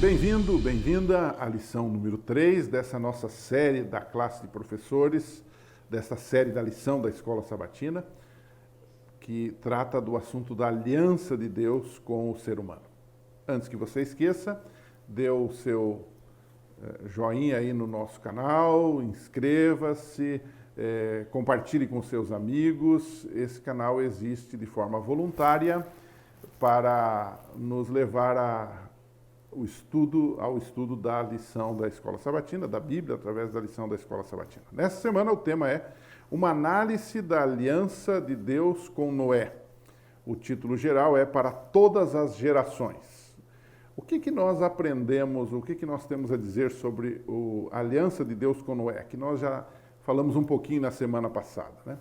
Bem-vindo, bem-vinda à lição número 3 dessa nossa série da classe de professores, dessa série da lição da Escola Sabatina, que trata do assunto da aliança de Deus com o ser humano. Antes que você esqueça, dê o seu joinha aí no nosso canal, inscreva-se, compartilhe com seus amigos. Esse canal existe de forma voluntária para nos levar ao estudo da lição da Escola Sabatina, da Bíblia, através da lição da Escola Sabatina. Nessa semana o tema é uma análise da aliança de Deus com Noé. O título geral é Para Todas as Gerações. O que nós aprendemos, o que nós temos a dizer sobre a aliança de Deus com Noé, que nós já falamos um pouquinho na semana passada, né?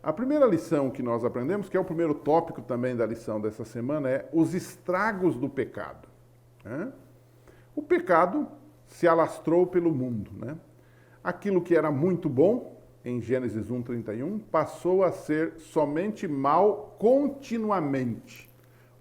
A primeira lição que nós aprendemos, que é o primeiro tópico também da lição dessa semana, é os estragos do pecado. Né? O pecado se alastrou pelo mundo. Né? Aquilo que era muito bom, em Gênesis 1:31, passou a ser somente mal continuamente.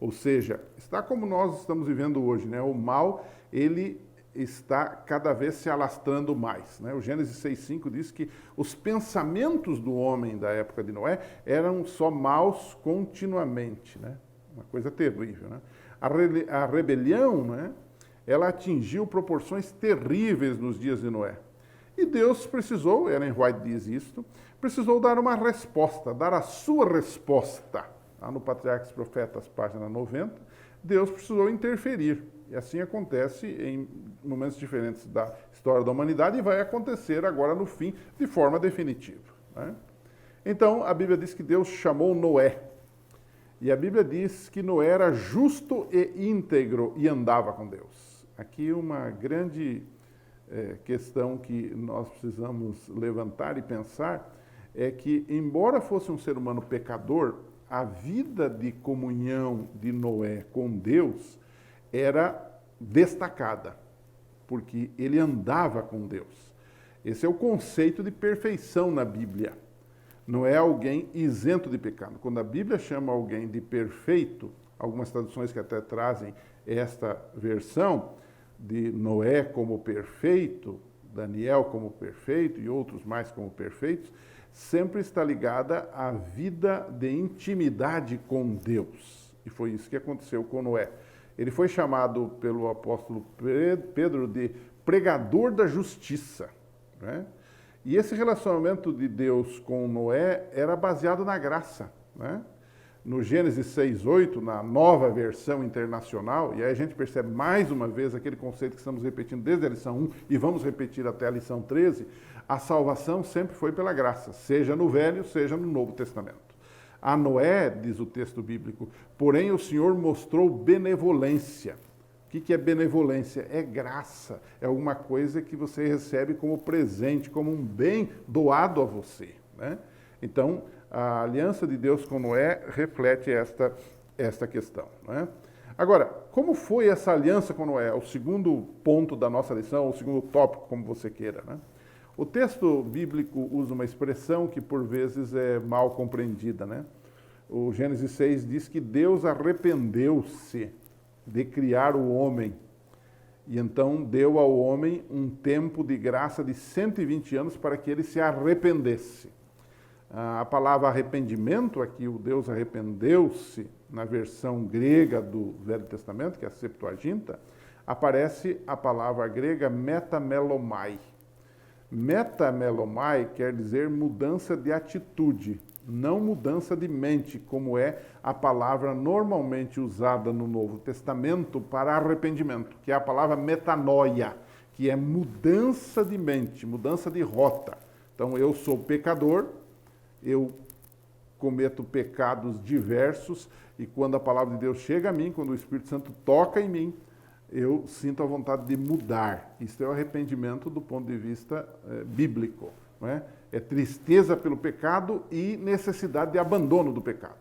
Ou seja, está como nós estamos vivendo hoje, né? O mal, ele está cada vez se alastrando mais. Né? O Gênesis 6:5 diz que os pensamentos do homem da época de Noé eram só maus continuamente. Né? Uma coisa terrível. Né? A rebelião, né? Ela atingiu proporções terríveis nos dias de Noé. E Deus precisou, Ellen White diz isto, precisou dar uma resposta, dar a sua resposta. Lá no Patriarcas e Profetas, página 90, Deus precisou interferir. E assim acontece em momentos diferentes da história da humanidade e vai acontecer agora no fim, de forma definitiva. Né? Então, a Bíblia diz que Deus chamou Noé. E a Bíblia diz que Noé era justo e íntegro e andava com Deus. Aqui uma grande questão que nós precisamos levantar e pensar é que, embora fosse um ser humano pecador, a vida de comunhão de Noé com Deus era destacada, porque ele andava com Deus. Esse é o conceito de perfeição na Bíblia. Não é alguém isento de pecado. Quando a Bíblia chama alguém de perfeito, algumas traduções que até trazem esta versão de Noé como perfeito, Daniel como perfeito e outros mais como perfeitos, sempre está ligada à vida de intimidade com Deus. E foi isso que aconteceu com Noé. Ele foi chamado pelo apóstolo Pedro de pregador da justiça. Né? E esse relacionamento de Deus com Noé era baseado na graça. Né? No Gênesis 6:8, na nova versão internacional, e aí a gente percebe mais uma vez aquele conceito que estamos repetindo desde a lição 1 e vamos repetir até a lição 13, a salvação sempre foi pela graça, seja no Velho, seja no Novo Testamento. A Noé, diz o texto bíblico, porém o Senhor mostrou benevolência. O que é benevolência? É graça, é alguma coisa que você recebe como presente, como um bem doado a você. Né? Então, a aliança de Deus com Noé reflete esta questão. Né? Agora, como foi essa aliança com Noé? O segundo ponto da nossa lição, o segundo tópico, como você queira. Né? O texto bíblico usa uma expressão que por vezes é mal compreendida. Né? O Gênesis 6 diz que Deus arrependeu-se de criar o homem e então deu ao homem um tempo de graça de 120 anos para que ele se arrependesse. A palavra arrependimento, aqui o Deus arrependeu-se, na versão grega do Velho Testamento, que é a Septuaginta, aparece a palavra grega metamelomai. Metamelomai quer dizer mudança de atitude, não mudança de mente, como é a palavra normalmente usada no Novo Testamento para arrependimento, que é a palavra metanoia, que é mudança de mente, mudança de rota. Então, eu sou pecador, eu cometo pecados diversos e quando a palavra de Deus chega a mim, quando o Espírito Santo toca em mim, eu sinto a vontade de mudar. Isso é o arrependimento do ponto de vista bíblico. Não é? É tristeza pelo pecado e necessidade de abandono do pecado.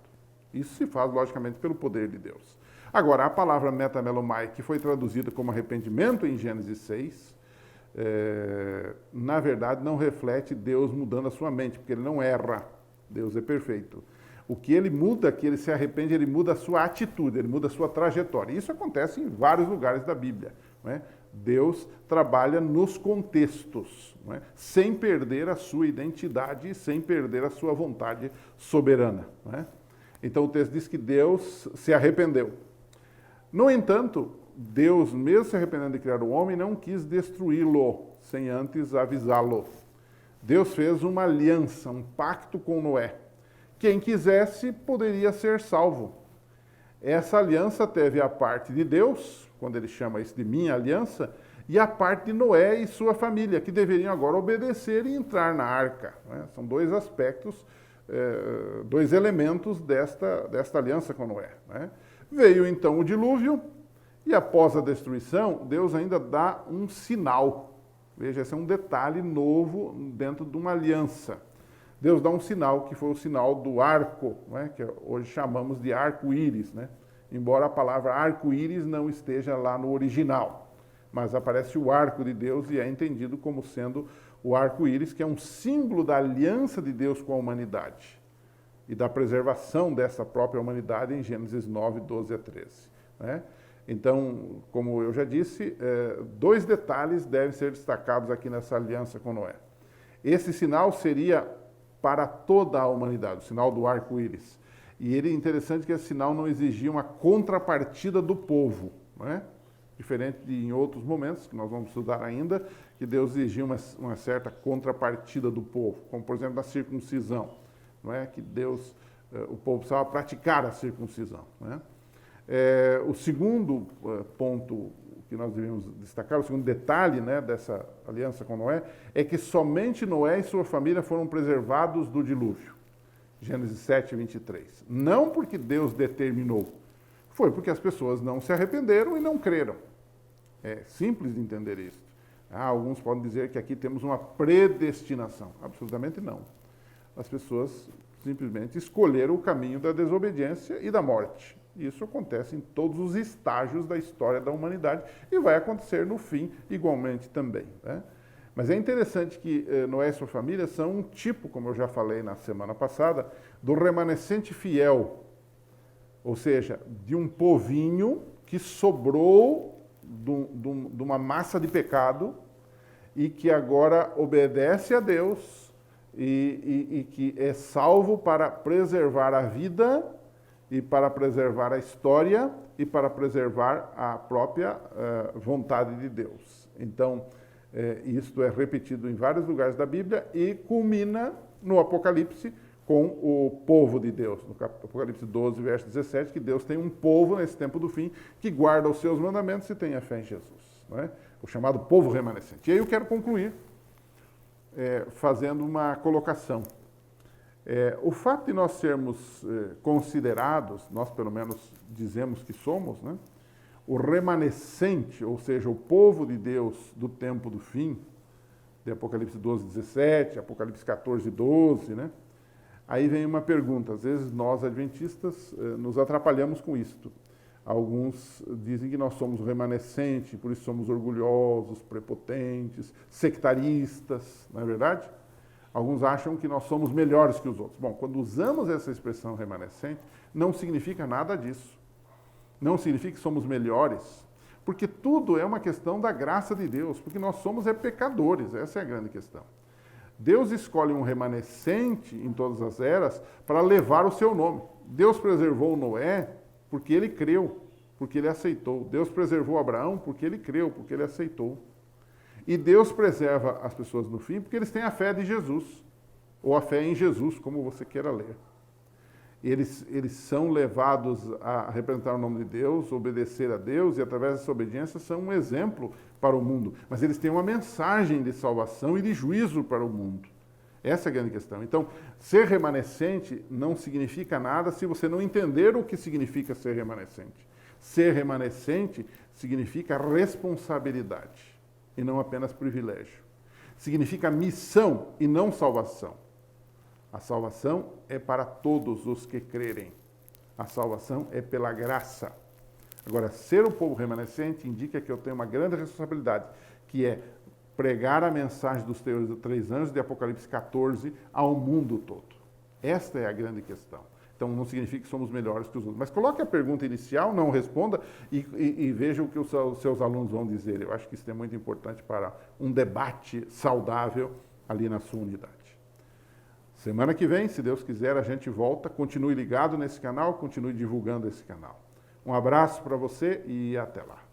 Isso se faz, logicamente, pelo poder de Deus. Agora, a palavra metamelomai, que foi traduzida como arrependimento em Gênesis 6, na verdade, não reflete Deus mudando a sua mente, porque ele não erra. Deus é perfeito. O que ele muda, que ele se arrepende, ele muda a sua atitude, ele muda a sua trajetória. Isso acontece em vários lugares da Bíblia. não é? Deus trabalha nos contextos, não é? Sem perder a sua identidade e sem perder a sua vontade soberana. Não é? Então o texto diz que Deus se arrependeu. No entanto, Deus, mesmo se arrependendo de criar o homem, não quis destruí-lo sem antes avisá-lo. Deus fez uma aliança, um pacto com Noé. Quem quisesse poderia ser salvo. Essa aliança teve a parte de Deus, quando ele chama isso de minha aliança, e a parte de Noé e sua família, que deveriam agora obedecer e entrar na arca. Né? São dois aspectos, dois elementos desta aliança com Noé. Né? Veio então o dilúvio, e após a destruição, Deus ainda dá um sinal. Veja, esse é um detalhe novo dentro de uma aliança. Deus dá um sinal, que foi o sinal do arco, né, que hoje chamamos de arco-íris, né? Embora a palavra arco-íris não esteja lá no original. Mas aparece o arco de Deus e é entendido como sendo o arco-íris, que é um símbolo da aliança de Deus com a humanidade e da preservação dessa própria humanidade em Gênesis 9, 12 a 13. Né? Então, como eu já disse, dois detalhes devem ser destacados aqui nessa aliança com Noé. Esse sinal seria para toda a humanidade, o sinal do arco-íris. E ele é interessante que esse sinal não exigia uma contrapartida do povo, não é? Diferente de em outros momentos, que nós vamos estudar ainda, que Deus exigia uma certa contrapartida do povo, como por exemplo na circuncisão, não é? Que Deus, o povo precisava praticar a circuncisão, não é? O segundo ponto que nós devemos destacar, o segundo detalhe, né, dessa aliança com Noé, é que somente Noé e sua família foram preservados do dilúvio. Gênesis 7, 23. Não porque Deus determinou, foi porque as pessoas não se arrependeram e não creram. É simples de entender isso. Alguns podem dizer que aqui temos uma predestinação. Absolutamente não. As pessoas simplesmente escolheram o caminho da desobediência e da morte. Isso acontece em todos os estágios da história da humanidade e vai acontecer no fim igualmente também. Né? Mas é interessante que Noé e sua família são um tipo, como eu já falei na semana passada, do remanescente fiel, ou seja, de um povinho que sobrou de uma massa de pecado e que agora obedece a Deus e que é salvo para preservar a vida e para preservar a história e para preservar a própria vontade de Deus. Então, isto é repetido em vários lugares da Bíblia e culmina no Apocalipse com o povo de Deus. No Apocalipse 12, verso 17, que Deus tem um povo nesse tempo do fim que guarda os seus mandamentos e tem a fé em Jesus. Não é? O chamado povo remanescente. E aí eu quero concluir fazendo uma colocação. O fato de nós sermos considerados, nós pelo menos dizemos que somos, né, o remanescente, ou seja, o povo de Deus do tempo do fim, de Apocalipse 12, 17, Apocalipse 14, 12, né? Aí vem uma pergunta, às vezes nós adventistas nos atrapalhamos com isto. Alguns dizem que nós somos remanescente, por isso somos orgulhosos, prepotentes, sectaristas, não é verdade? Alguns acham que nós somos melhores que os outros. Bom, quando usamos essa expressão remanescente, não significa nada disso. Não significa que somos melhores, porque tudo é uma questão da graça de Deus, porque nós somos pecadores, essa é a grande questão. Deus escolhe um remanescente em todas as eras para levar o seu nome. Deus preservou Noé porque ele creu, porque ele aceitou. Deus preservou Abraão porque ele creu, porque ele aceitou. E Deus preserva as pessoas no fim porque eles têm a fé de Jesus, ou a fé em Jesus, como você queira ler. Eles são levados a representar o nome de Deus, obedecer a Deus, e através dessa obediência são um exemplo para o mundo. Mas eles têm uma mensagem de salvação e de juízo para o mundo. Essa é a grande questão. Então, ser remanescente não significa nada se você não entender o que significa ser remanescente. Ser remanescente significa responsabilidade e não apenas privilégio. Significa missão e não salvação. A salvação é para todos os que crerem. A salvação é pela graça. Agora, ser o povo remanescente indica que eu tenho uma grande responsabilidade, que é pregar a mensagem dos 3 anjos de Apocalipse 14 ao mundo todo. Esta é a grande questão. Então, não significa que somos melhores que os outros. Mas coloque a pergunta inicial, não responda e veja o que os seus alunos vão dizer. Eu acho que isso é muito importante para um debate saudável ali na sua unidade. Semana que vem, se Deus quiser, a gente volta. Continue ligado nesse canal, continue divulgando esse canal. Um abraço para você e até lá.